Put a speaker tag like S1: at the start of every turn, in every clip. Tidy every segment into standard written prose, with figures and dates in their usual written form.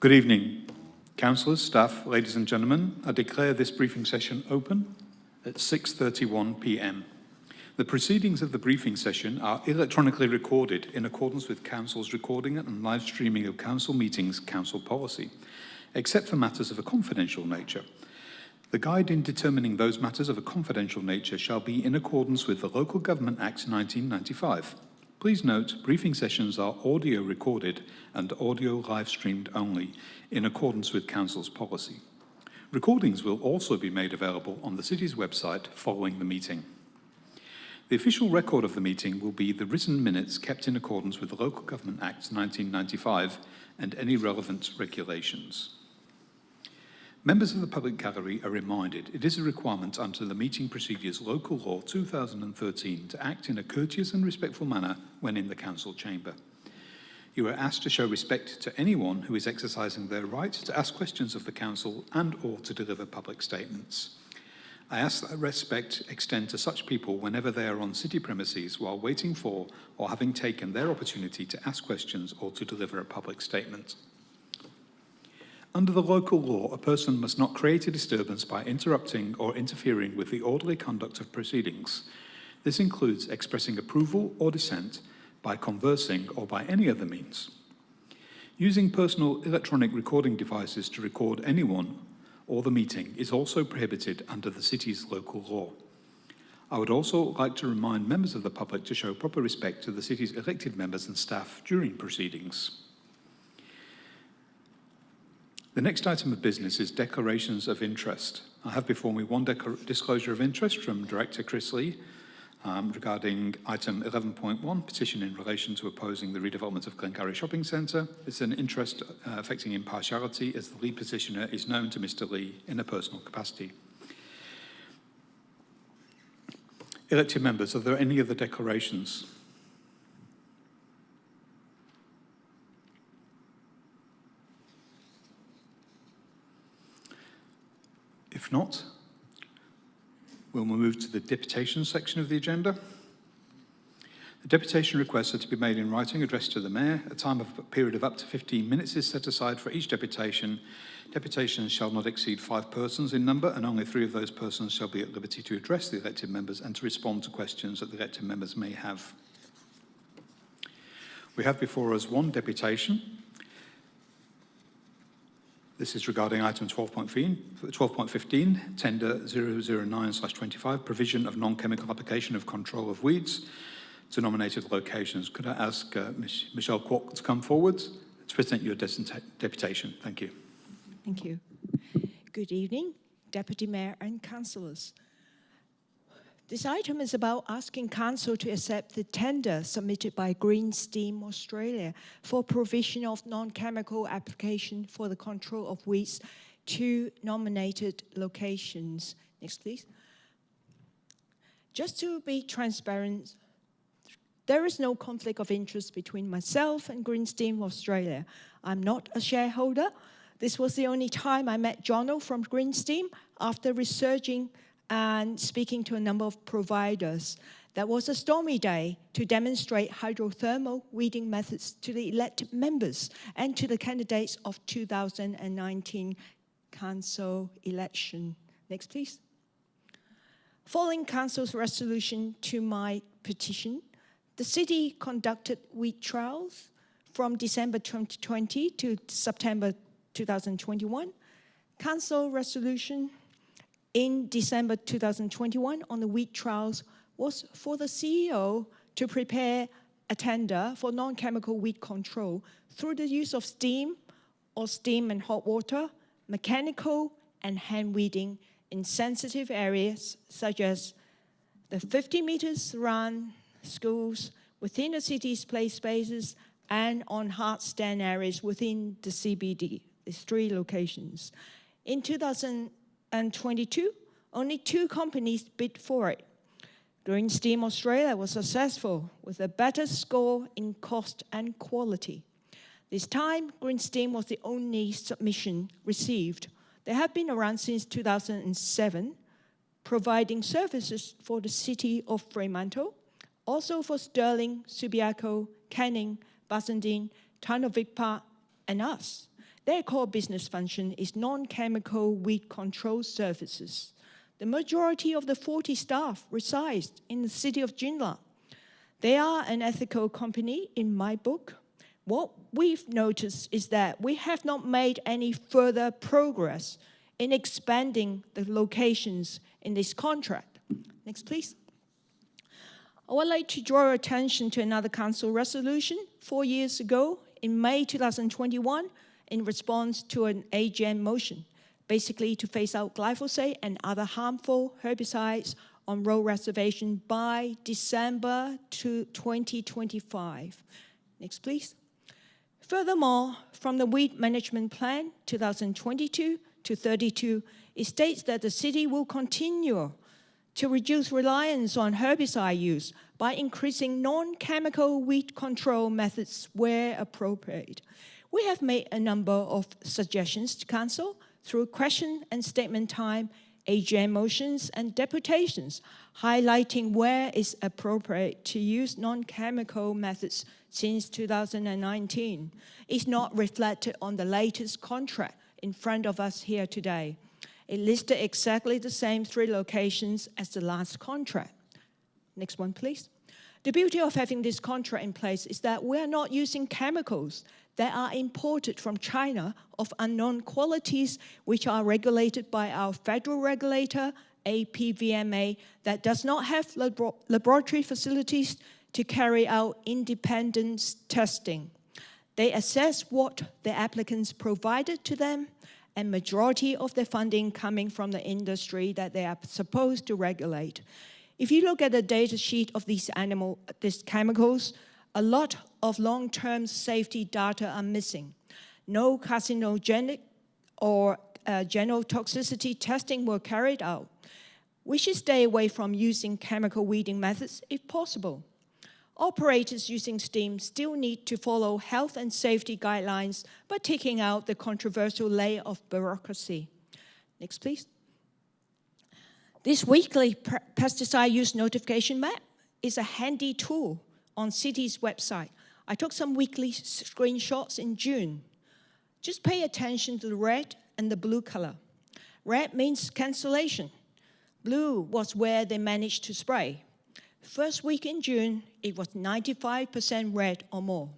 S1: Good evening, councillors, staff, ladies and gentlemen. I declare this briefing session open at 6:31 p.m. The proceedings of the briefing session are electronically recorded in accordance with Council's recording and live streaming of Council meetings council policy, except for matters of a confidential nature. The guide in determining those matters of a confidential nature shall be in accordance with the Local Government Act 1995. Please note, briefing sessions are audio recorded and audio live streamed only, in accordance with Council's policy. Recordings will also be made available on the City's website following the meeting. The official record of the meeting will be the written minutes kept in accordance with the Local Government Act 1995 and any relevant regulations. Members of the public gallery are reminded it is a requirement under the Meeting Procedures Local Law 2013 to act in a courteous and respectful manner when in the Council chamber. You are asked to show respect to anyone who is exercising their right to ask questions of the Council and or to deliver public statements. I ask that respect extend to such people whenever they are on City premises while waiting for or having taken their opportunity to ask questions or to deliver a public statement. Under the local law, a person must not create a disturbance by interrupting or interfering with the orderly conduct of proceedings. This includes expressing approval or dissent by conversing or by any other means. Using personal electronic recording devices to record anyone or the meeting is also prohibited under the City's local law. I would also like to remind members of the public to show proper respect to the City's elected members and staff during proceedings. The next item of business is declarations of interest. I have before me one disclosure of interest from Director Chris Lee regarding item 11.1, petition in relation to opposing the redevelopment of Glengarry Shopping Centre. It's an interest affecting impartiality as the lead petitioner is known to Mr. Lee in a personal capacity. Elected members, are there any other declarations? If not, we'll move to the deputation section of the agenda. The deputation requests are to be made in writing, addressed to the Mayor. A period of up to 15 minutes is set aside for each deputation. Deputations shall not exceed 5 persons in number, and only 3 of those persons shall be at liberty to address the elected members and to respond to questions that the elected members may have. We have before us one deputation. This is regarding item 12.15, tender 009/25, provision of non-chemical application of control of weeds to nominated locations. Could I ask Michelle Kwok to come forward to present your deputation? Thank you.
S2: Thank you. Good evening, Deputy Mayor and Councillors. This item is about asking Council to accept the tender submitted by Green Steam Australia for provision of non-chemical application for the control of weeds to nominated locations. Next, please. Just to be transparent, there is no conflict of interest between myself and Green Steam Australia. I'm not a shareholder. This was the only time I met Jono from Green Steam after researching and speaking to a number of providers. That was a stormy day to demonstrate hydrothermal weeding methods to the elected members and to the candidates of 2019 council election. Next, please. Following council's resolution to my petition, the city conducted weed trials from December 2020 to September 2021. Council resolution in December 2021 on the weed trials was for the CEO to prepare a tender for non-chemical weed control through the use of steam or steam and hot water, mechanical and hand weeding in sensitive areas such as the 50 meters around schools, within the city's play spaces, and on hard stand areas within the CBD, these 3 locations. In 2022, only 2 companies bid for it. Green Steam Australia was successful with a better score in cost and quality. This time, Green Steam was the only submission received. They have been around since 2007, providing services for the city of Fremantle, also for Stirling, Subiaco, Canning, Bassendean, Town of Vic Park, and us. Their core business function is non-chemical weed control services. The majority of the 40 staff resides in the city of Joondalup. They are an ethical company in my book. What we've noticed is that we have not made any further progress in expanding the locations in this contract. Next, please. I would like to draw attention to another council resolution 4 years ago in May 2021 in response to an AGM motion, basically to phase out glyphosate and other harmful herbicides on road reservation by December 2025. Next, please. Furthermore, from the Weed Management Plan 2022 to 32, it states that the city will continue to reduce reliance on herbicide use by increasing non-chemical weed control methods where appropriate. We have made a number of suggestions to Council through question and statement time, AGM motions and deputations, highlighting where it's appropriate to use non-chemical methods since 2019. It's not reflected on the latest contract in front of us here today. It listed exactly the same 3 locations as the last contract. Next one, please. The beauty of having this contract in place is that we are not using chemicals that are imported from China of unknown qualities, which are regulated by our federal regulator, APVMA, that does not have laboratory facilities to carry out independent testing. They assess what the applicants provided to them, and majority of the funding coming from the industry that they are supposed to regulate. If you look at the data sheet of these chemicals, a lot of long-term safety data are missing. No carcinogenic or genotoxicity testing were carried out. We should stay away from using chemical weeding methods if possible. Operators using steam still need to follow health and safety guidelines by taking out the controversial layer of bureaucracy. Next, please. This weekly pesticide use notification map is a handy tool on City's website. I took some weekly screenshots in June. Just pay attention to the red and the blue color. Red means cancellation. Blue was where they managed to spray. First week in June, it was 95% red or more.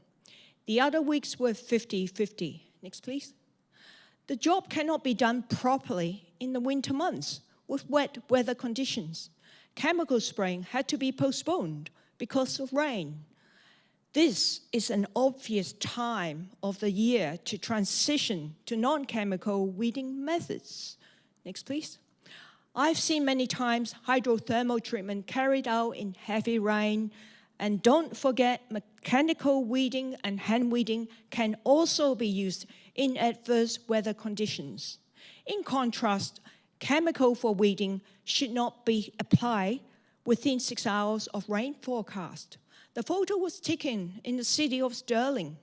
S2: The other weeks were 50-50. Next, please. The job cannot be done properly in the winter months with wet weather conditions. Chemical spraying had to be postponed because of rain. This is an obvious time of the year to transition to non-chemical weeding methods. Next, please. I've seen many times hydrothermal treatment carried out in heavy rain, and don't forget mechanical weeding and hand weeding can also be used in adverse weather conditions. In contrast, chemical for weeding should not be applied within 6 hours of rain forecast. The photo was taken in the city of Stirling.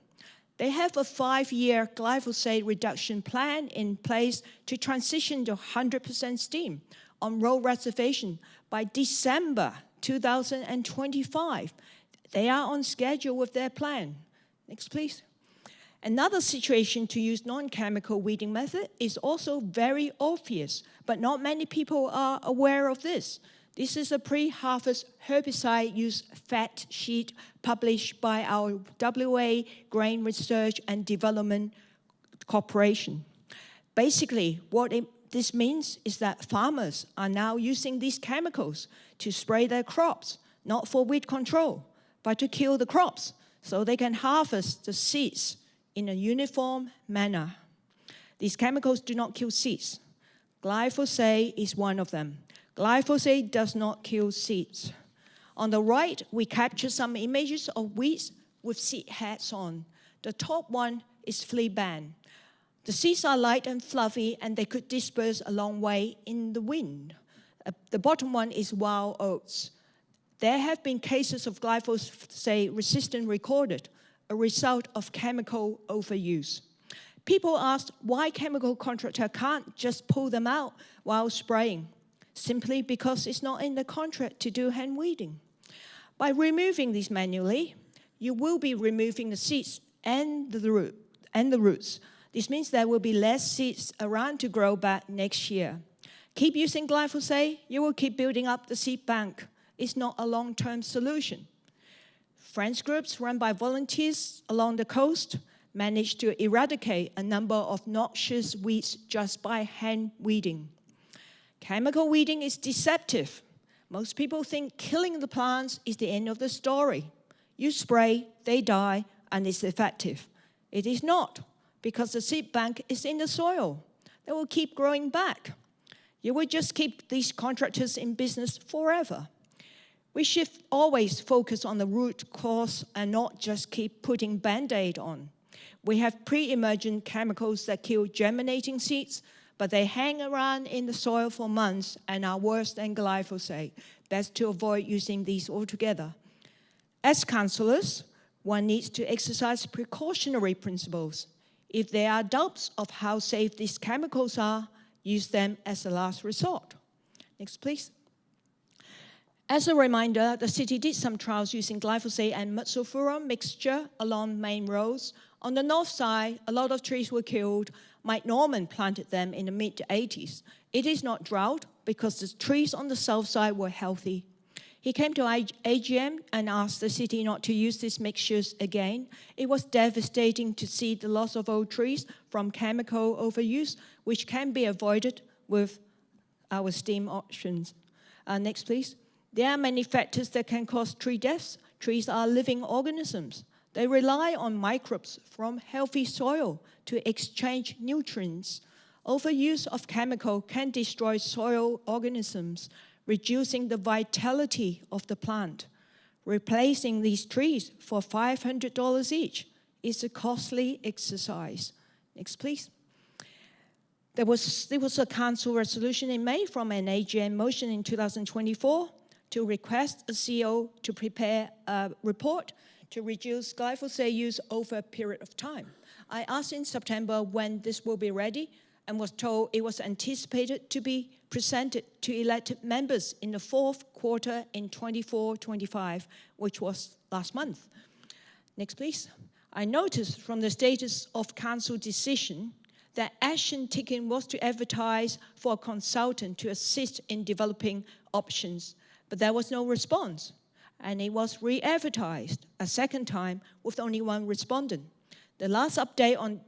S2: They have a 5-year glyphosate reduction plan in place to transition to 100% steam on road reservation by December 2025. They are on schedule with their plan. Next, please. Another situation to use non-chemical weeding method is also very obvious, but not many people are aware of this. This is a pre-harvest herbicide use fact sheet published by our WA Grain Research and Development Corporation. Basically, what this means is that farmers are now using these chemicals to spray their crops, not for weed control, but to kill the crops so they can harvest the seeds in a uniform manner. These chemicals do not kill seeds. Glyphosate is one of them. Glyphosate does not kill seeds. On the right, we capture some images of weeds with seed heads on. The top one is fleabane. The seeds are light and fluffy, and they could disperse a long way in the wind. The bottom one is wild oats. There have been cases of glyphosate resistance recorded, a result of chemical overuse. People asked why chemical contractor can't just pull them out while spraying, simply because it's not in the contract to do hand weeding. By removing these manually, you will be removing the seeds and the roots. This means there will be less seeds around to grow back next year. Keep using glyphosate, you will keep building up the seed bank. It's not a long-term solution. Friends groups run by volunteers along the coast managed to eradicate a number of noxious weeds just by hand weeding. Chemical weeding is deceptive. Most people think killing the plants is the end of the story. You spray, they die, and it's effective. It is not, because the seed bank is in the soil. They will keep growing back. You will just keep these contractors in business forever. We should always focus on the root cause and not just keep putting Band-Aid on. We have pre-emergent chemicals that kill germinating seeds, but they hang around in the soil for months and are worse than glyphosate. Best to avoid using these altogether. As councillors, one needs to exercise precautionary principles. If there are doubts of how safe these chemicals are, use them as a last resort. Next, please. As a reminder, the city did some trials using glyphosate and metsulfuron mixture along main roads. On the north side, a lot of trees were killed. Mike Norman planted them in the mid-80s. It is not drought because the trees on the south side were healthy. He came to AGM and asked the city not to use these mixtures again. It was devastating to see the loss of old trees from chemical overuse, which can be avoided with our steam options. Next, please. There are many factors that can cause tree deaths. Trees are living organisms. They rely on microbes from healthy soil to exchange nutrients. Overuse of chemical can destroy soil organisms, reducing the vitality of the plant. Replacing these trees for $500 each is a costly exercise. Next, please. There was a council resolution in May from an AGM motion in 2024 to request a CEO to prepare a report to reduce glyphosate use over a period of time. I asked in September when this will be ready and was told it was anticipated to be presented to elected members in the fourth quarter in 24-25, which was last month. Next, please. I noticed from the status of council decision that action taken was to advertise for a consultant to assist in developing options, but there was no response. And it was re-advertised a second time with only one respondent. The last update on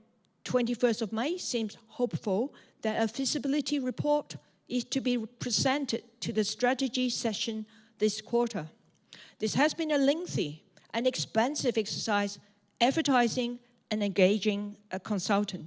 S2: 21st of May seems hopeful that a feasibility report is to be presented to the strategy session this quarter. This has been a lengthy and expensive exercise, advertising and engaging a consultant.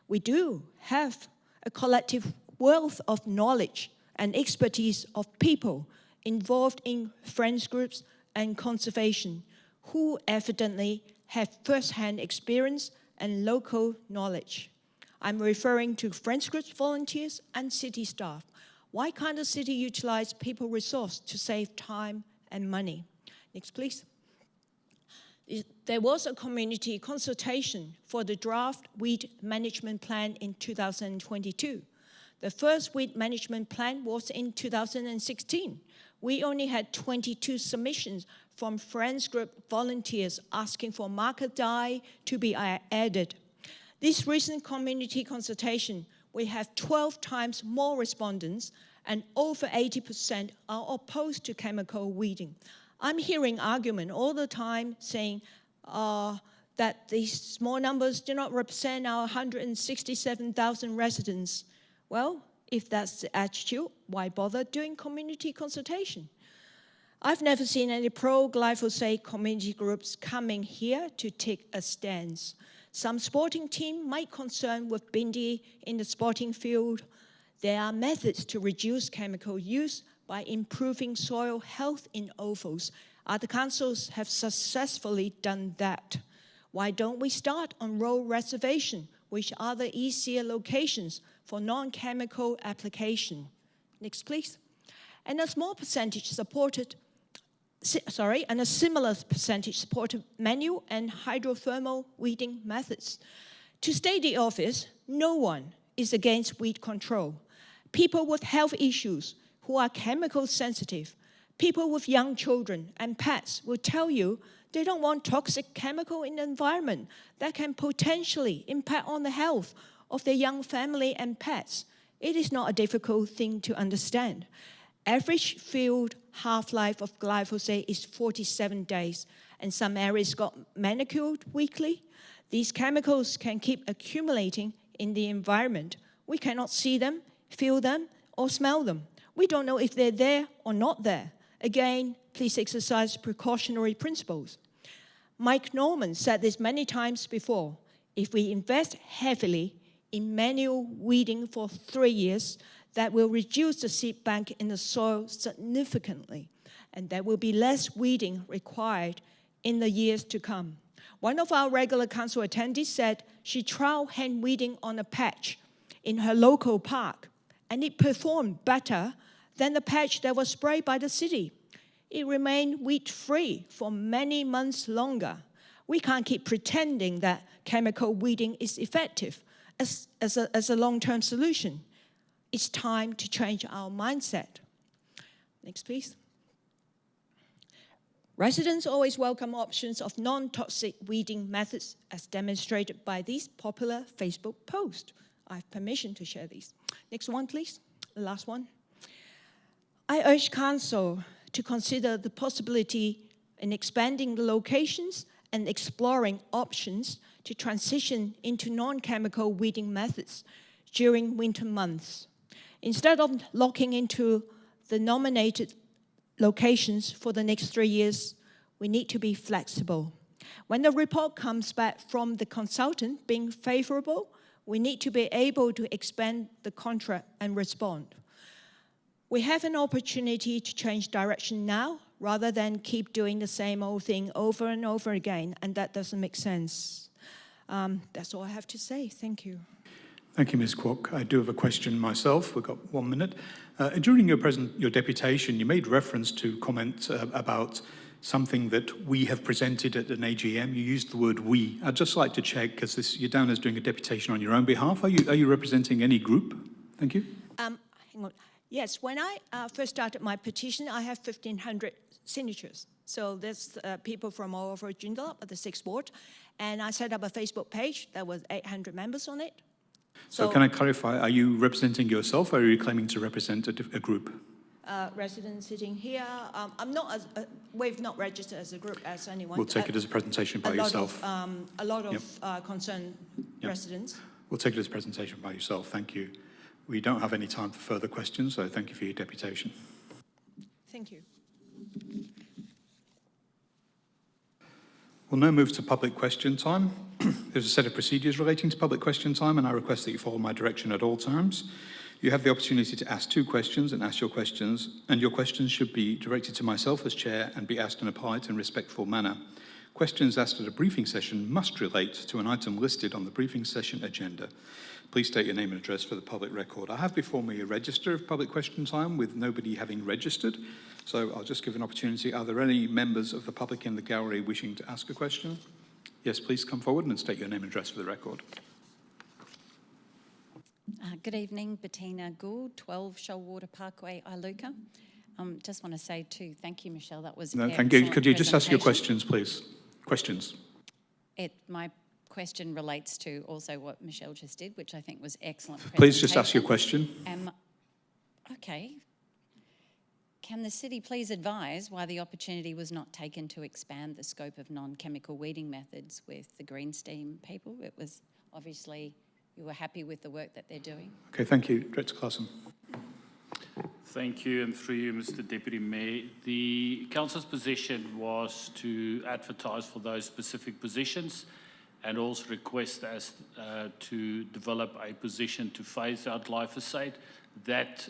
S2: We do have a collective wealth of knowledge and expertise of people involved in friends groups and conservation who evidently have first-hand experience and local knowledge. I'm referring to friends groups, volunteers, and city staff. Why can't the city utilize people resource to save time and money? Next, please. There was a community consultation for the draft weed management plan in 2022. The first weed management plan was in 2016. We only had 22 submissions from friends group volunteers asking for marker dye to be added. This recent community consultation, we have 12 times more respondents and over 80% are opposed to chemical weeding. I'm hearing argument all the time saying that these small numbers do not represent our 167,000 residents. Well, if that's the attitude, why bother doing community consultation? I've never seen any pro-glyphosate community groups coming here to take a stance. Some sporting team might concern with bindi in the sporting field. There are methods to reduce chemical use by improving soil health in ovals. Other councils have successfully done that. Why don't we start on rural reservation, which are the easier locations for non-chemical application? Next, please. And a small percentage supported, and a similar percentage supported manual and hydrothermal weeding methods. To state the obvious, no one is against weed control. People with health issues who are chemical sensitive, people with young children and pets will tell you They don't want toxic chemical in the environment that can potentially impact on the health of their young family and pets. It is not a difficult thing to understand. Average field half-life of glyphosate is 47 days, and some areas got manicured weekly. These chemicals can keep accumulating in the environment. We cannot see them, feel them, or smell them. We don't know if they're there or not there. Again, please exercise precautionary principles. Mike Norman said this many times before. If we invest heavily in manual weeding for 3 years, that will reduce the seed bank in the soil significantly, and there will be less weeding required in the years to come. One of our regular council attendees said she tried hand weeding on a patch in her local park, and it performed better than the patch that was sprayed by the city. It remained weed-free for many months longer. We can't keep pretending that chemical weeding is effective as a long-term solution. It's time to change our mindset. Next, please. Residents always welcome options of non-toxic weeding methods as demonstrated by these popular Facebook posts. I have permission to share these. Next one, please. The last one. I urge Council to consider the possibility in expanding the locations and exploring options to transition into non-chemical weeding methods during winter months. Instead of locking into the nominated locations for the next 3 years, we need to be flexible. When the report comes back from the consultant being favorable, we need to be able to expand the contract and respond. We have an opportunity to change direction now rather than keep doing the same old thing over and over again, and that doesn't make sense. That's all I have to say. Thank you.
S1: Thank you, Ms. Kwok. I do have a question myself. We've got 1 minute. During your deputation, you made reference to comment about something that we have presented at an AGM. You used the word we. I'd just like to check, because you're down as doing a deputation on your own behalf. Are you representing any group? Thank you.
S2: Hang on. Yes, when I first started my petition, I have 1,500 signatures. So there's people from all over Joondalup at the 6th Ward. And I set up a Facebook page that was 800 members on it.
S1: So can I clarify, are you representing yourself, or are you claiming to represent a group?
S2: Residents sitting here. We've not registered as a group as anyone.
S1: We'll take it as a presentation by yourself.
S2: A lot of concerned residents.
S1: We'll take it as a presentation by yourself. Thank you. We don't have any time for further questions, so thank you for your deputation.
S2: Thank you.
S1: We'll now move to public question time. There's a set of procedures relating to public question time, and I request that you follow my direction at all times. You have the opportunity to ask 2 questions and ask your questions, and your questions should be directed to myself as chair and be asked in a polite and respectful manner. Questions asked at a briefing session must relate to an item listed on the briefing session agenda. Please state your name and address for the public record. I have before me a register of public question time with nobody having registered, so I'll just give an opportunity. Are there any members of the public in the gallery wishing to ask a question? Yes, please come forward and state your name and address for the record.
S3: Good evening, Bettina Gould, 12 Shellwater Parkway, Iluka. Just want to say too, thank you, Michelle. That was
S1: no, thank you. Could you just ask your questions, please? Questions.
S3: My question relates to also what Michelle just did, which I think was excellent.
S1: Please just ask your question.
S3: Okay. Can the city please advise why the opportunity was not taken to expand the scope of non-chemical weeding methods with the Green Steam people? It was obviously you were happy with the work that they're doing.
S1: Okay, thank you. Director Claassen.
S4: Thank you, and through you, Mr. Deputy Mayor. The council's position was to advertise for those specific positions and also request us to develop a position to phase out glyphosate. That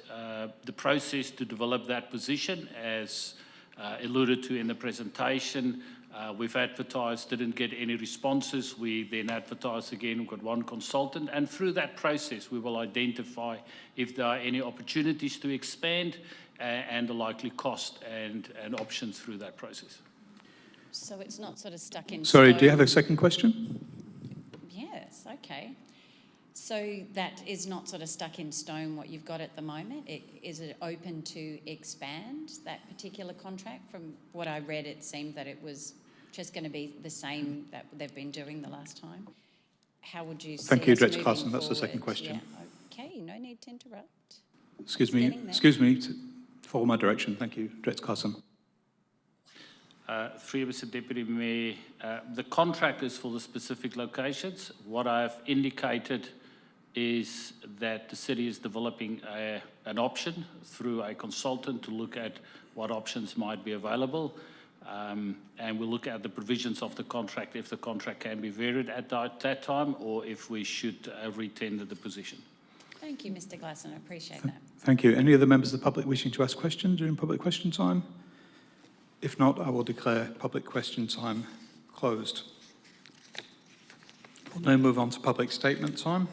S4: the process to develop that position, as alluded to in the presentation, we've advertised, didn't get any responses. We then advertised again, we've got 1 consultant, and through that process we will identify if there are any opportunities to expand and the likely cost and options through that process.
S3: So it's not sort of stuck in
S1: Sorry,
S3: stone.
S1: do you have a second question?
S3: Yes, okay. So that is not sort of stuck in stone what you've got at the moment? Is it open to expand that particular contract? From what I read, it seemed that it was just going to be the same that they've been doing the last time? How would you see
S1: Thank you,
S3: us
S1: Director
S3: moving
S1: Carson. That's the second
S3: forward?
S1: question.
S3: Yeah, okay, no need to interrupt.
S1: Excuse
S3: It's
S1: me,
S3: getting there.
S1: excuse me, to follow my direction. Thank you, Director Carson.
S4: Through you, Mr. Deputy Mayor, the contract is for the specific locations. What I've indicated is that the city is developing an option through a consultant to look at what options might be available. And we'll look at the provisions of the contract, if the contract can be varied at that time, or if we should re-tender the position.
S3: Thank you, Mr. Glasson, I appreciate that.
S1: Thank you. Any other members of the public wishing to ask questions during public question time? If not, I will declare public question time closed. We'll now move on to public statement time.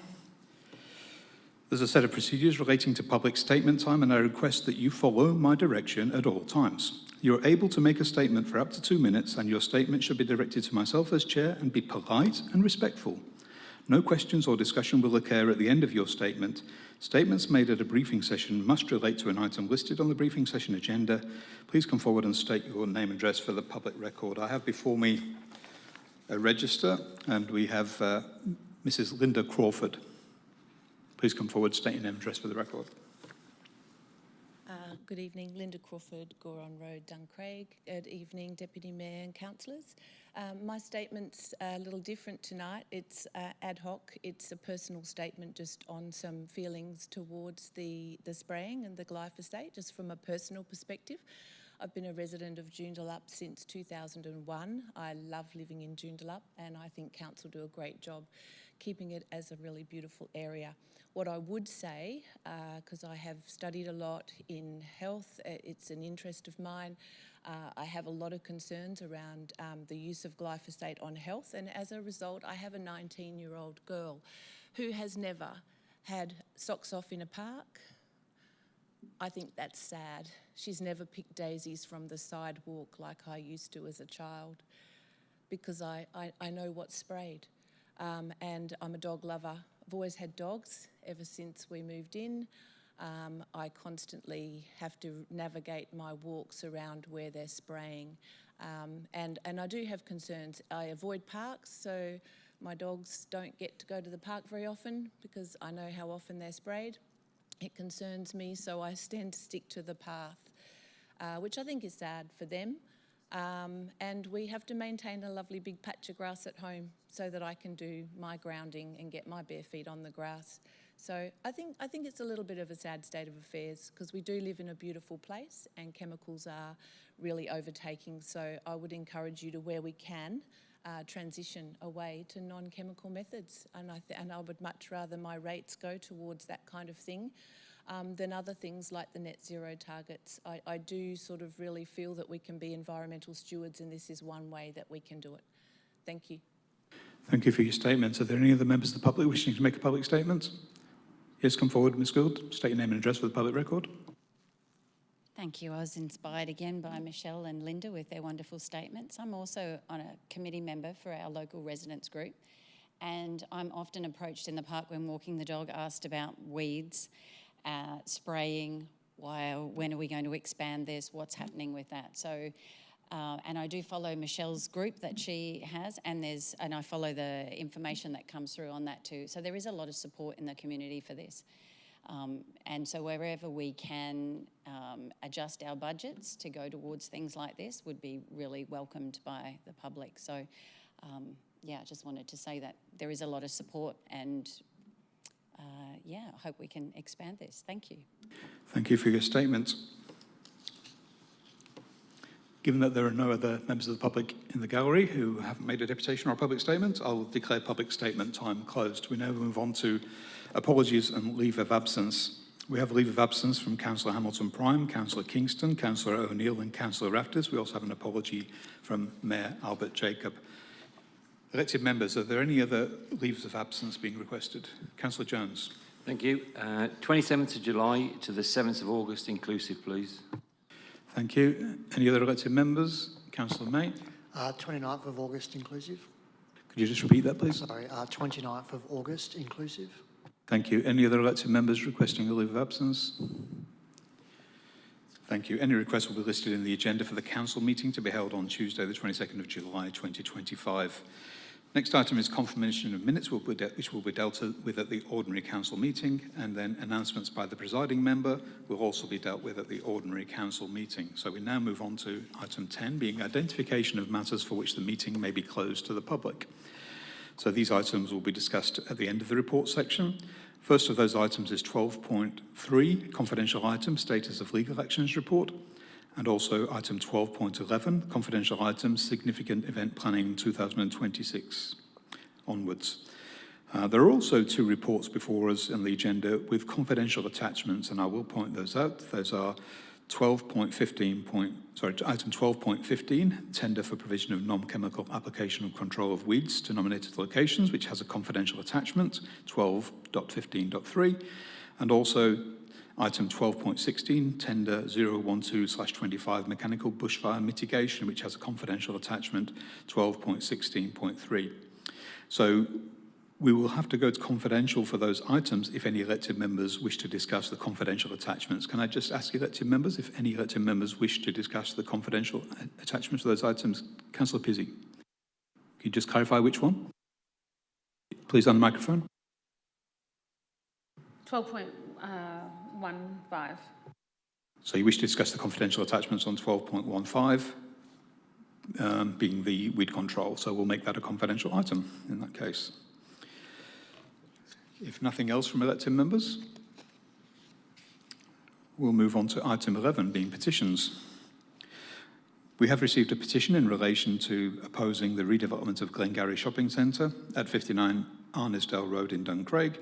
S1: There's a set of procedures relating to public statement time, and I request that you follow my direction at all times. You're able to make a statement for up to 2 minutes, and your statement should be directed to myself as chair and be polite and respectful. No questions or discussion will occur at the end of your statement. Statements made at a briefing session must relate to an item listed on the briefing session agenda. Please come forward and state your name and address for the public record. I have before me a register, and we have Mrs. Linda Crawford. Please come forward, state your name and address for the record.
S5: Good evening, Linda Crawford, Goron Road, Duncraig. Good evening, Deputy Mayor and councillors. My statement's a little different tonight. It's ad hoc. It's a personal statement just on some feelings towards the spraying and the glyphosate, just from a personal perspective. I've been a resident of Joondalup since 2001. I love living in Joondalup, and I think council do a great job keeping it as a really beautiful area. What I would say, because I have studied a lot in health, it's an interest of mine, I have a lot of concerns around the use of glyphosate on health, and as a result I have a 19-year-old girl who has never had socks off in a park. I think that's sad. She's never picked daisies from the sidewalk like I used to as a child, because I know what's sprayed. And I'm a dog lover. I've always had dogs ever since we moved in. I constantly have to navigate my walks around where they're spraying. And I do have concerns. I avoid parks, so my dogs don't get to go to the park very often because I know how often they're sprayed. It concerns me, so I tend to stick to the path, which I think is sad for them. And we have to maintain a lovely big patch of grass at home so that I can do my grounding and get my bare feet on the grass. So I think it's a little bit of a sad state of affairs, because we do live in a beautiful place and chemicals are really overtaking. So I would encourage you to, where we can, transition away to non-chemical methods. And I would much rather my rates go towards that kind of thing than other things like the net zero targets. I do sort of really feel that we can be environmental stewards, and this is one way that we can do it. Thank you.
S1: Thank you for your statements. Are there any other members of the public wishing to make a public statement? Yes, come forward, Ms. Gould. State your name and address for the public record.
S3: Thank you. I was inspired again by Michelle and Linda with their wonderful statements. I'm also on a committee member for our local residents group, and I'm often approached in the park when walking the dog, asked about weeds, spraying, when are we going to expand this, what's happening with that. So, and I do follow Michelle's group that she has, and I follow the information that comes through on that too. So there is a lot of support in the community for this. And so wherever we can adjust our budgets to go towards things like this would be really welcomed by the public. So yeah, I just wanted to say that there is a lot of support, and yeah, I hope we can expand this. Thank you.
S1: Thank you for your statement. Given that there are no other members of the public in the gallery who haven't made a deputation or a public statement, I'll declare public statement time closed. We now move on to apologies and leave of absence. We have leave of absence from Councillor Hamilton Prime, Councillor Kingston, Councillor O'Neill and Councillor Rafters. We also have an apology from Mayor Albert Jacob. Elected members, are there any other leaves of absence being requested? Councillor Jones.
S6: Thank you. 27th of July to the 7th of August inclusive, please.
S1: Thank you. Any other elected members? Councillor May.
S7: 29th of August inclusive.
S1: Could you just repeat that, please?
S7: Sorry, 29th of August inclusive.
S1: Thank you. Any other elected members requesting a leave of absence? Thank you. Any requests will be listed in the agenda for the council meeting to be held on Tuesday, the 22nd of July, 2025. Next item is confirmation of minutes, which will be dealt with at the ordinary council meeting, and then announcements by the presiding member will also be dealt with at the ordinary council meeting. So we now move on to item 10, being identification of matters for which the meeting may be closed to the public. So these items will be discussed at the end of the report section. First of those items is 12.3, confidential item, status of legal actions report, and also item 12.11, confidential items, significant event planning 2026 onwards. There are also two reports before us on the agenda with confidential attachments, and I will point those out. Those are item 12.15, tender for provision of non-chemical application and control of weeds to nominated locations, which has a confidential attachment, 12.15.3, and also item 12.16, tender 012/25 mechanical bushfire mitigation, which has a confidential attachment, 12.16.3. So we will have to go to confidential for those items if any elected members wish to discuss the confidential attachments. Can I just ask elected members if any elected members wish to discuss the confidential attachments to those items? Councillor Pizzey, can you just clarify which one? Please on the microphone.
S8: 12.15.
S1: So you wish to discuss the confidential attachments on 12.15, being the weed control. So we'll make that a confidential item in that case. If nothing else from elected members, we'll move on to item 11, being petitions. We have received a petition in relation to opposing the redevelopment of Glengarry Shopping Centre at 59 Arnisdale Road in Duncraig.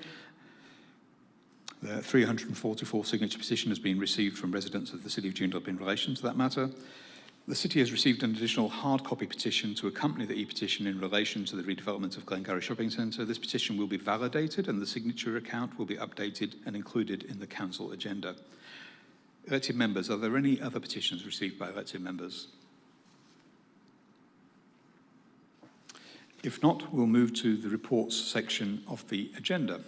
S1: The 344 signature petition has been received from residents of the City of Joondalup in relation to that matter. The City has received an additional hard copy petition to accompany the e-petition in relation to the redevelopment of Glengarry Shopping Centre. This petition will be validated and the signature account will be updated and included in the council agenda. Elected members, are there any other petitions received by elected members? If not, we'll move to the reports section of the agenda.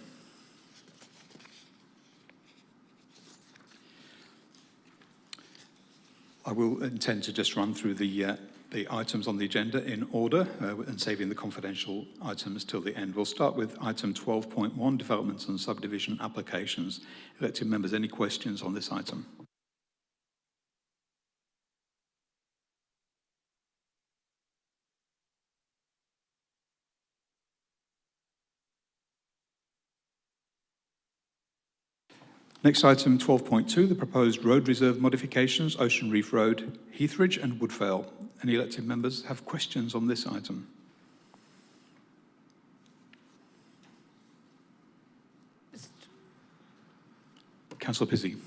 S1: I will intend to just run through the items on the agenda in order and saving the confidential items till the end. We'll start with item 12.1, developments and subdivision applications. Elected members, any questions on this item? Next item, 12.2, the proposed road reserve modifications, Ocean Reef Road, Heathridge and Woodvale. Any elected members have questions on this item? Councillor Pizzey.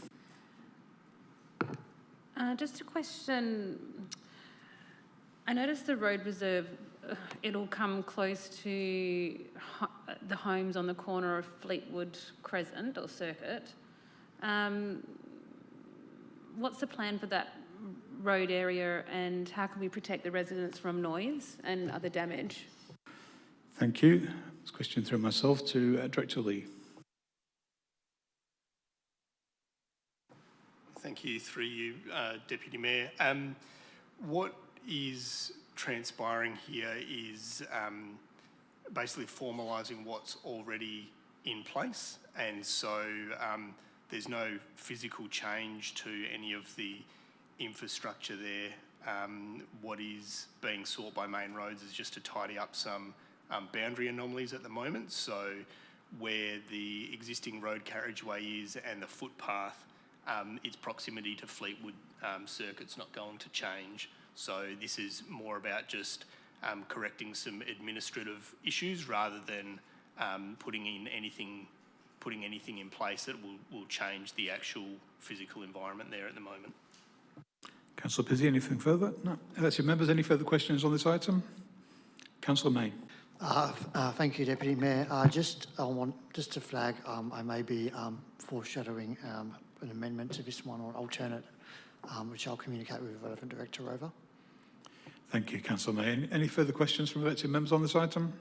S8: Just a question. I noticed the road reserve, it'll come close to the homes on the corner of Fleetwood Crescent or Circuit. What's the plan for that road area and how can we protect the residents from noise and other damage?
S1: Thank you. This question through myself to Director Lee.
S9: Thank you, through you, Deputy Mayor. What is transpiring here is basically formalising what's already in place, and so there's no physical change to any of the infrastructure there. What is being sought by Main Roads is just to tidy up some boundary anomalies at the moment. So where the existing road carriageway is and the footpath, its proximity to Fleetwood Circuit's not going to change. So this is more about just correcting some administrative issues rather than putting anything in place that will change the actual physical environment there at the moment.
S1: Councillor Pizzey, anything further? No. Elected members, any further questions on this item? Councillor May.
S7: Thank you, Deputy Mayor. I want to flag I may be foreshadowing an amendment to this one or an alternate, which I'll communicate with the relevant Director over.
S1: Thank you, Councillor May. Any further questions from elected members on this item?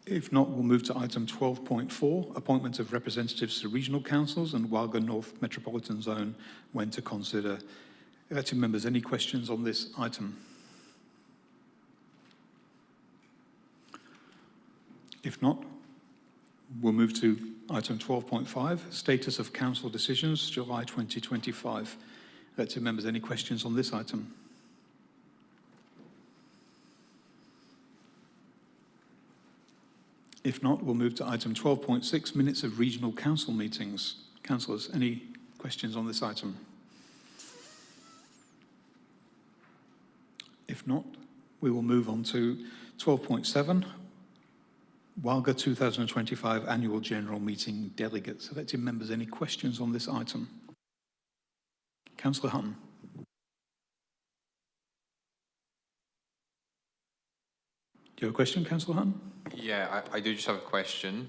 S1: If not, we'll move to item 12.4, appointment of representatives to regional councils and Wagga North Metropolitan Zone, when to consider. Elected members, any questions on this item? If not, we'll move to item 12.5, status of council decisions, July 2025. Elected members, any questions on this item? If not, we'll move to item 12.6, minutes of regional council meetings. Councillors, any questions on this item? If not, we will move on to 12.7, Wagga 2025 Annual General Meeting Delegates. Elected members, any questions on this item? Councillor Hutton. Do you have a question, Councillor Hutton?
S10: Yeah, I do just have a question.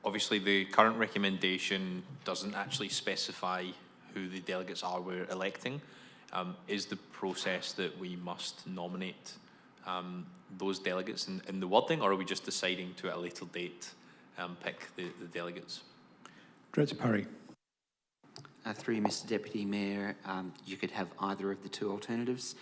S10: Obviously, the current recommendation doesn't actually specify who the delegates are we're electing. Is the process that we must nominate those delegates in the wording, or are we just deciding to, at a later date, pick the delegates?
S1: Director Parry.
S11: Through you, Mr. Deputy Mayor, you could have either of the two alternatives.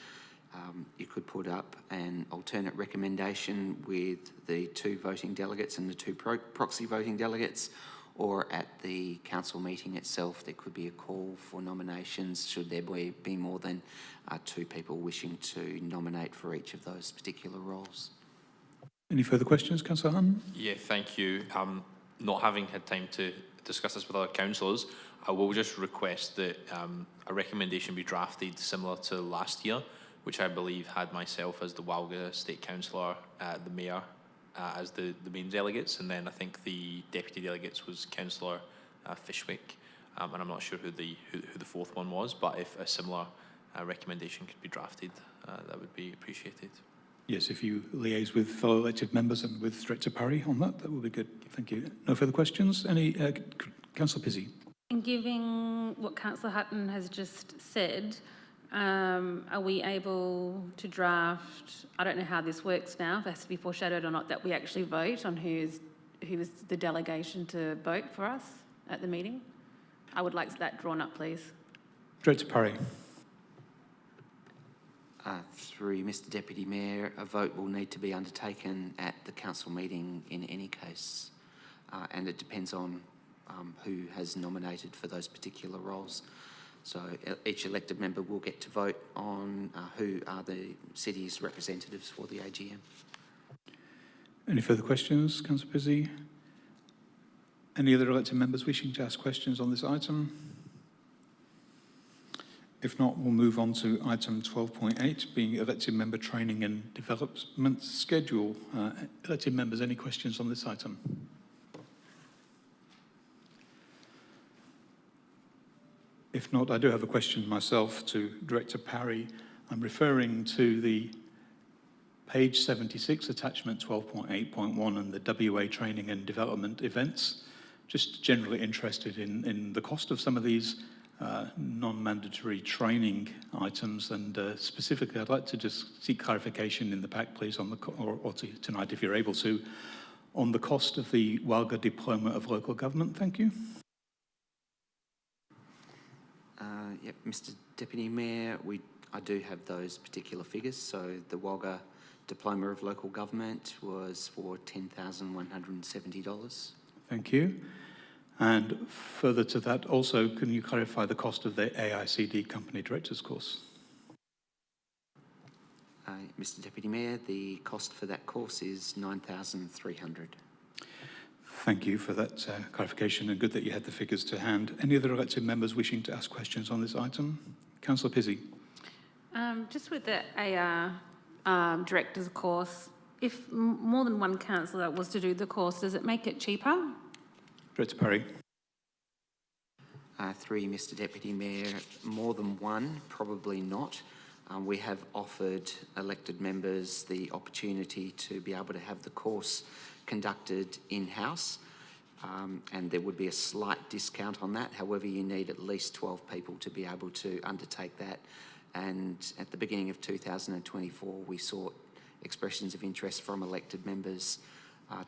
S11: You could put up an alternate recommendation with the 2 voting delegates and the 2 proxy voting delegates, or at the council meeting itself, there could be a call for nominations should there be more than 2 people wishing to nominate for each of those particular roles.
S1: Any further questions, Councillor Hutton?
S10: Yeah, thank you. Not having had time to discuss this with other councillors, I will just request that a recommendation be drafted similar to last year, which I believe had myself as the Wagga State Councillor, the Mayor as the main delegates, and then I think the deputy delegates was Councillor Fishwick, and I'm not sure who the 4th one was, but if a similar recommendation could be drafted, that would be appreciated.
S1: Yes, if you liaise with fellow elected members and with Director Parry on that, that would be good. Thank you. No further questions? Any? Councillor Pizzey.
S8: In giving what Councillor Hutton has just said, are we able to draft, I don't know how this works now, if it has to be foreshadowed or not, that we actually vote on who is the delegation to vote for us at the meeting? I would like that drawn up, please.
S1: Director Parry.
S11: Through Mr. Deputy Mayor, a vote will need to be undertaken at the council meeting in any case, and it depends on who has nominated for those particular roles. So each elected member will get to vote on who are the city's representatives for the AGM.
S1: Any further questions, Councillor Pizzey? Any other elected members wishing to ask questions on this item? If not, we'll move on to item 12.8, being elected member training and development schedule. Elected members, any questions on this item? If not, I do have a question myself to Director Parry. I'm referring to the page 76, attachment 12.8.1, and the WA training and development events. Just generally interested in the cost of some of these non-mandatory training items, and specifically I'd like to just seek clarification in the pack, please, on the or tonight if you're able to, on the cost of the Wagga Diploma of Local Government. Thank you.
S11: Yep, Mr. Deputy Mayor, I do have those particular figures. So the Wagga Diploma of Local Government was for $10,170.
S1: Thank you. And further to that, also, can you clarify the cost of the AICD Company Directors course?
S11: Mr. Deputy Mayor, the cost for that course is $9,300.
S1: Thank you for that clarification, and good that you had the figures to hand. Any other elected members wishing to ask questions on this item? Councillor Pizzey.
S8: Just with the AR Directors course, if more than one councillor was to do the course, does it make it cheaper?
S1: Director Parry.
S11: Through you, Mr. Deputy Mayor, more than one, probably not. We have offered elected members the opportunity to be able to have the course conducted in-house, and there would be a slight discount on that. However, you need at least 12 people to be able to undertake that. And at the beginning of 2024, we sought expressions of interest from elected members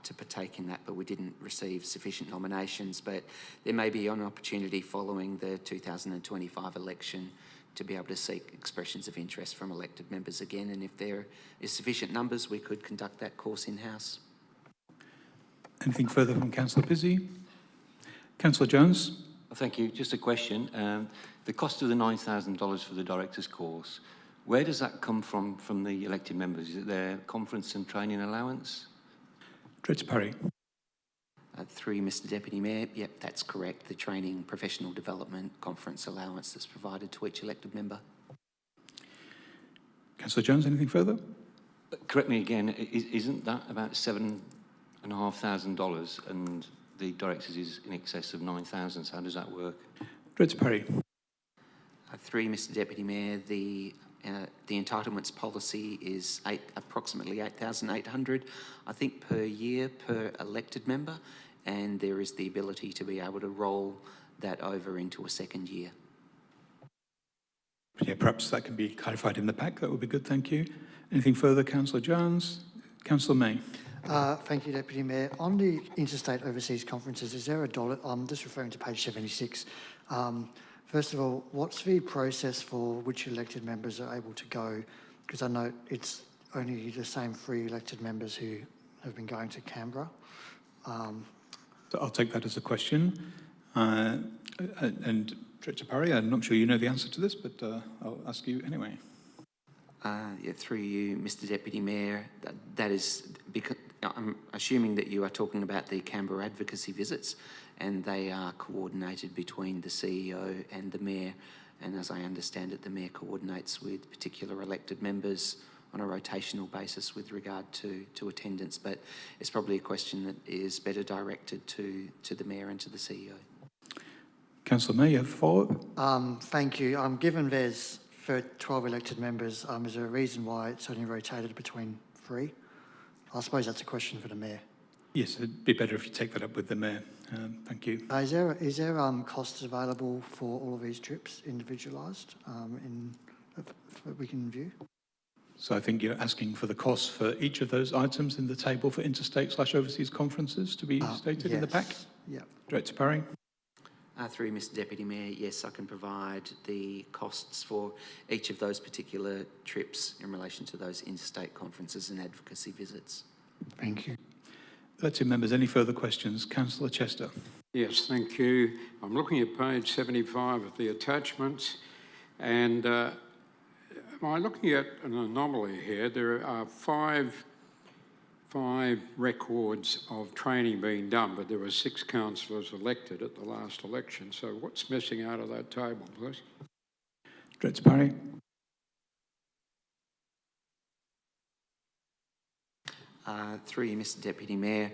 S11: to partake in that, but we didn't receive sufficient nominations. But there may be an opportunity following the 2025 election to be able to seek expressions of interest from elected members again, and if there is sufficient numbers, we could conduct that course in-house.
S1: Anything further from Councillor Pizzey? Councillor Jones?
S6: Thank you. Just a question. The cost of the $9,000 for the director's course, where does that come from the elected members? Is it their conference and training allowance?
S1: Director Parry.
S11: Through you, Mr Deputy Mayor, yep, that's correct. The training, professional development, conference allowance that's provided to each elected member.
S1: Councillor Jones, anything further?
S6: Correct me again, isn't that about $7,500 and the directors is in excess of 9,000, so how does that work?
S1: Director Parry.
S11: Through you, Mr Deputy Mayor, the entitlements policy is approximately 8,800, I think, per year per elected member, and there is the ability to be able to roll that over into a second year.
S1: Yeah, perhaps that can be clarified in the pack. That would be good, thank you. Anything further, Councillor Jones? Councillor May.
S7: Thank you, Deputy Mayor. On the interstate overseas conferences, is there a dollar? I'm just referring to page 76. First of all, what's the process for which elected members are able to go? Because I know it's only the same 3 elected members who have been going to Canberra.
S1: So I'll take that as a question. And Director Parry, I'm not sure you know the answer to this, but I'll ask you anyway.
S11: Yeah, through you, Mr Deputy Mayor, that is because I'm assuming that you are talking about the Canberra advocacy visits, and they are coordinated between the CEO and the Mayor, and as I understand it, the Mayor coordinates with particular elected members on a rotational basis with regard to attendance, but it's probably a question that is better directed to the Mayor and to the CEO.
S1: Councillor May, you have a follow-up?
S7: Thank you. Given there's 12 elected members, is there a reason why it's only rotated between 3? I suppose that's a question for the Mayor.
S1: Yes, it'd be better if you take that up with the Mayor. Thank you.
S7: Is there costs available for all of these trips, individualised, that we can view?
S1: So I think you're asking for the costs for each of those items in the table for interstate/overseas conferences to be stated in the pack?
S7: Yeah.
S1: Director Parry.
S11: Through you, Mr Deputy Mayor, yes, I can provide the costs for each of those particular trips in relation to those interstate conferences and advocacy visits.
S7: Thank you.
S1: Elected members, any further questions? Councillor Chester.
S12: Yes, thank you. I'm looking at page 75 of the attachments, and am I looking at an anomaly here? There are five records of training being done, but there were 6 councillors elected at the last election. So what's missing out of that table, please?
S1: Director Parry.
S11: Through you, Mr Deputy Mayor,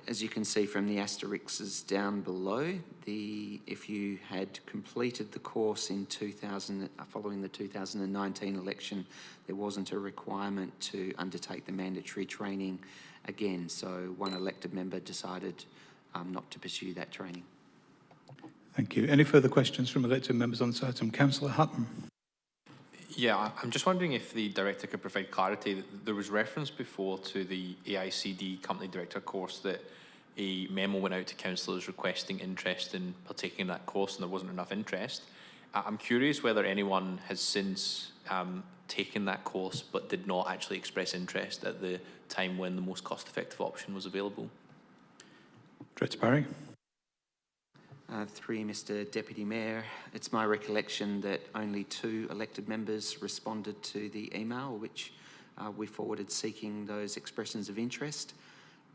S11: as you can see from the asterisks down below, if you had completed the course in following the 2019 election, there wasn't a requirement to undertake the mandatory training again. So one elected member decided not to pursue that training.
S1: Thank you. Any further questions from elected members on this item? Councillor Hutton.
S10: Yeah, I'm just wondering if the director could provide clarity. There was reference before to the AICD company director course that a memo went out to councillors requesting interest in partaking in that course, and there wasn't enough interest. I'm curious whether anyone has since taken that course but did not actually express interest at the time when the most cost-effective option was available.
S1: Director Parry.
S11: Through you, Mr Deputy Mayor, it's my recollection that only 2 elected members responded to the email which we forwarded seeking those expressions of interest,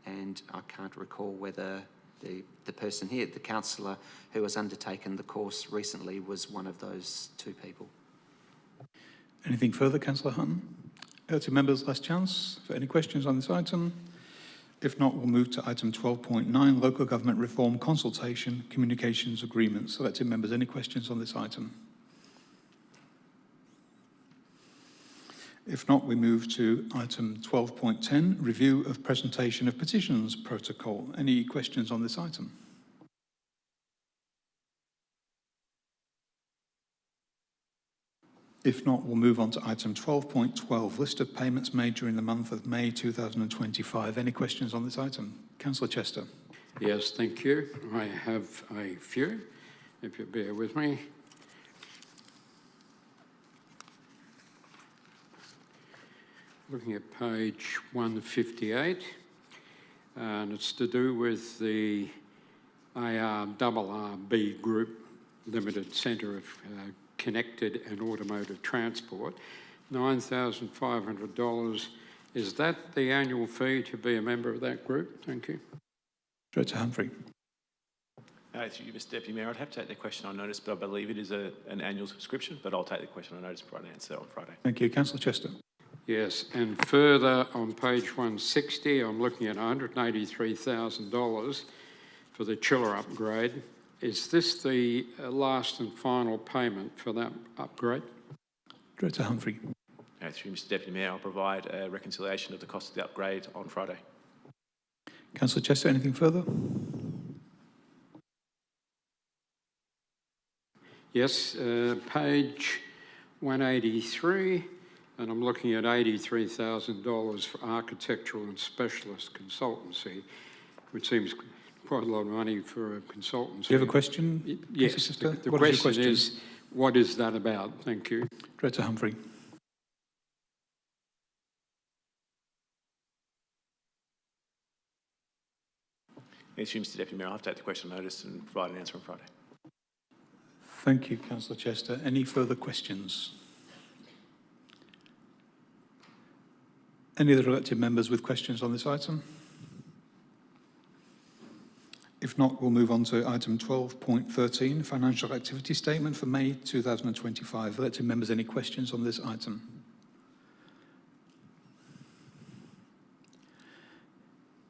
S11: and I can't recall whether the person here, the councillor who has undertaken the course recently, was one of those 2 people.
S1: Anything further, Councillor Hutton? Elected members, last chance for any questions on this item. If not, we'll move to item 12.9, Local Government Reform Consultation Communications Agreements. Elected members, any questions on this item? If not, we move to item 12.10, Review of Presentation of Petitions Protocol. Any questions on this item? If not, we'll move on to item 12.12, list of payments made during the month of May 2025. Any questions on this item? Councillor Chester.
S12: Yes, thank you. I have a few, if you bear with me. Looking at page 158, and it's to do with the ARRRB Group Limited Centre of Connected and Automotive Transport, $9,500. Is that the annual fee to be a member of that group? Thank you.
S1: Director Humphrey.
S13: Through you, Mr Deputy Mayor, I'd have to take the question on notice, but I believe it is an annual subscription, but I'll take the question on notice and provide an answer on Friday.
S1: Thank you. Councillor Chester.
S12: Yes, and further on page 160, I'm looking at $183,000 for the chiller upgrade. Is this the last and final payment for that upgrade?
S1: Director Humphrey.
S13: Through you, Mr Deputy Mayor, I'll provide a reconciliation of the cost of the upgrade on Friday.
S1: Councillor Chester, anything further?
S12: Yes, page 183, and I'm looking at $83,000 for architectural and specialist consultancy, which seems quite a lot of money for a consultancy.
S1: Do you have a question?
S12: Yes, the question is, what is that about? Thank you.
S1: Director Humphrey.
S13: Through Mr Deputy Mayor, I'll have to take the question on notice and provide an answer on Friday.
S1: Thank you, Councillor Chester. Any further questions? Any other elected members with questions on this item? If not, we'll move on to item 12.13, financial activity statement for May 2025. Elected members, any questions on this item?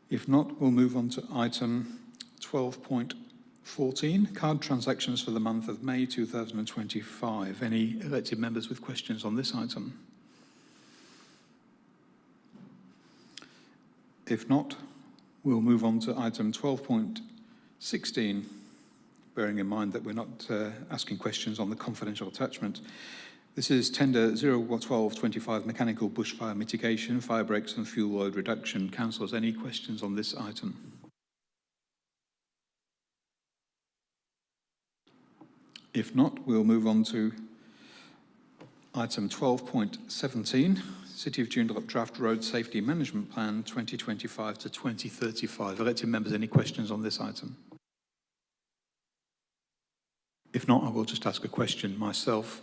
S1: If not, we'll move on to item 12.14, card transactions for the month of May 2025. Any elected members with questions on this item? If not, we'll move on to item 12.16, bearing in mind that we're not asking questions on the confidential attachment. This is tender 01225 mechanical bushfire mitigation, fire breaks and fuel load reduction. Councillors, any questions on this item? If not, we'll move on to item 12.17, City of Joondalup Draft Road Safety Management Plan 2025 to 2035. Elected members, any questions on this item? If not, I will just ask a question myself.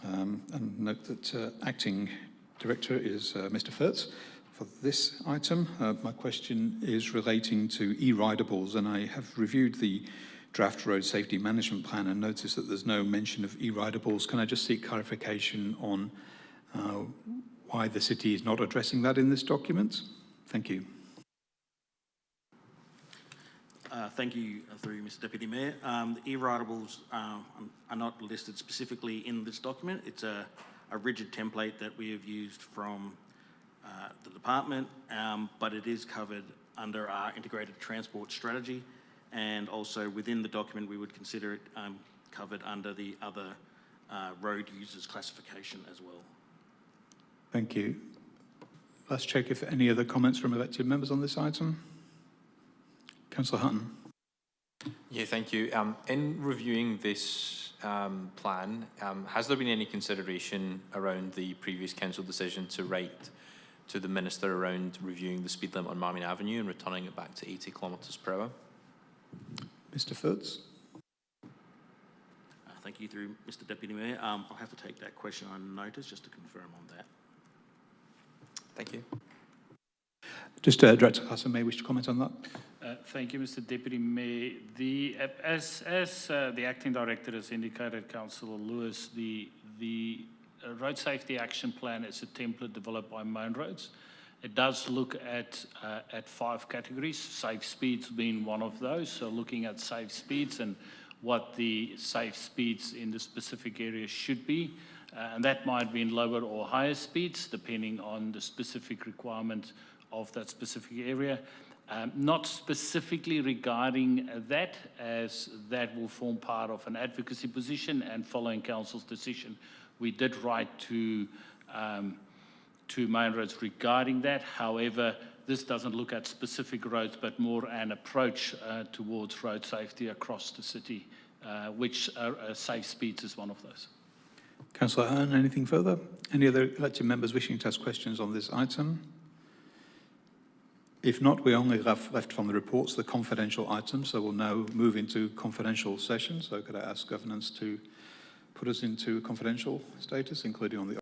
S1: And note that Acting Director is Mr. Furtz. For this item, my question is relating to e-ridables, and I have reviewed the Draft Road Safety Management Plan and noticed that there's no mention of e-ridables. Can I just seek clarification on why the City is not addressing that in this document? Thank you.
S14: Thank you, through Mr Deputy Mayor. The e-ridables are not listed specifically in this document. It's a rigid template that we have used from the department, but it is covered under our integrated transport strategy, and also within the document we would consider it covered under the other road users classification as well.
S1: Thank you. Let's check if any other comments from elected members on this item. Councillor Hutton.
S10: Yeah, thank you. In reviewing this plan, has there been any consideration around the previous council decision to write to the Minister around reviewing the speed limit on Marmion Avenue and returning it back to 80 kilometres per hour?
S1: Mr. Furtz.
S14: Thank you, through Mr Deputy Mayor. I'll have to take that question on notice just to confirm on that.
S10: Thank you.
S1: Just Director Hassan may wish to comment on that.
S4: Thank you, Mr Deputy Mayor. As the Acting Director has indicated, Councillor Lewis, the Road Safety Action Plan is a template developed by Main Roads. It does look at 5 categories, safe speeds being one of those. So looking at safe speeds and what the safe speeds in the specific area should be. And that might be in lower or higher speeds, depending on the specific requirement of that specific area. Not specifically regarding that, as that will form part of an advocacy position, and following council's decision, we did write to Main Roads regarding that. However, this doesn't look at specific roads, but more an approach towards road safety across the city, which safe speeds is one of those.
S1: Councillor Hearn, anything further? Any other elected members wishing to ask questions on this item? If not, we only have left from the reports the confidential items, so we'll now move into confidential sessions. So could I ask governance to put us into confidential status, including on the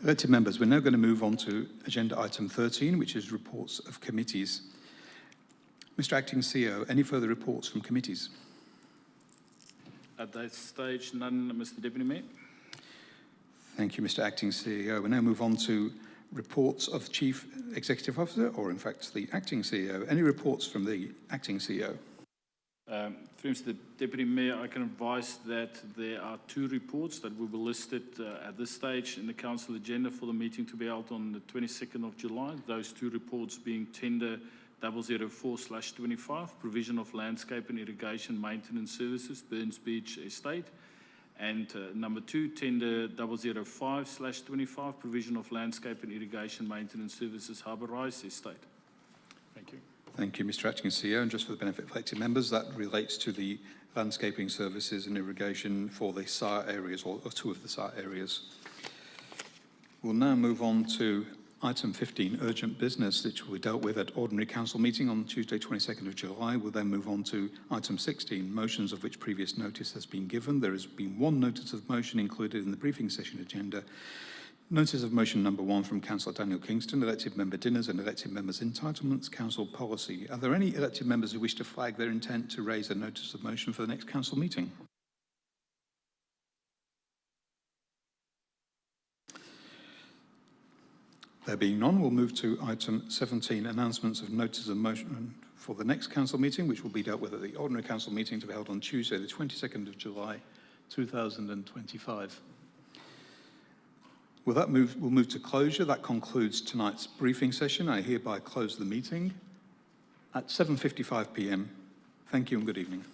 S1: Elected members, we're now going to move on to agenda item 13, which is reports of committees. Mr. Acting CEO, any further reports from committees?
S4: At that stage, none, Mr. Deputy Mayor.
S1: Thank you, Mr. Acting CEO. We now move on to reports of Chief Executive Officer, or in fact, the Acting CEO. Any reports from the Acting CEO?
S4: Through Mr. Deputy Mayor, I can advise that there are 2 reports that will be listed at this stage in the Council agenda for the meeting to be held on the 22nd of July. Those 2 reports being Tender 004/25, Provision of Landscape and Irrigation Maintenance Services, Burns Beach Estate, and number 2, Tender 005/25, Provision of Landscape and Irrigation Maintenance Services, Harbour Rise Estate. Thank you.
S1: Thank you, Mr. Acting CEO. And just for the benefit of elected members, that relates to the landscaping services and irrigation for the SAR areas, or 2 of the SAR areas. We'll now move on to item 15, urgent business, which will be dealt with at ordinary council meeting on Tuesday, 22nd of July. We'll then move on to item 16, motions of which previous notice has been given. There has been 1 notice of motion included in the briefing session agenda. Notice of motion number 1 from Councillor Daniel Kingston, elected member dinners and elected members entitlements, council policy. Are there any elected members who wish to flag their intent to raise a notice of motion for the next council meeting? There being none, we'll move to item 17, announcements of notices of motion for the next council meeting, which will be dealt with at the ordinary council meeting to be held on Tuesday, the 22nd of July, 2025. We'll move to closure. That concludes tonight's briefing session. I hereby close the meeting at 7:55 p.m. Thank you and good evening.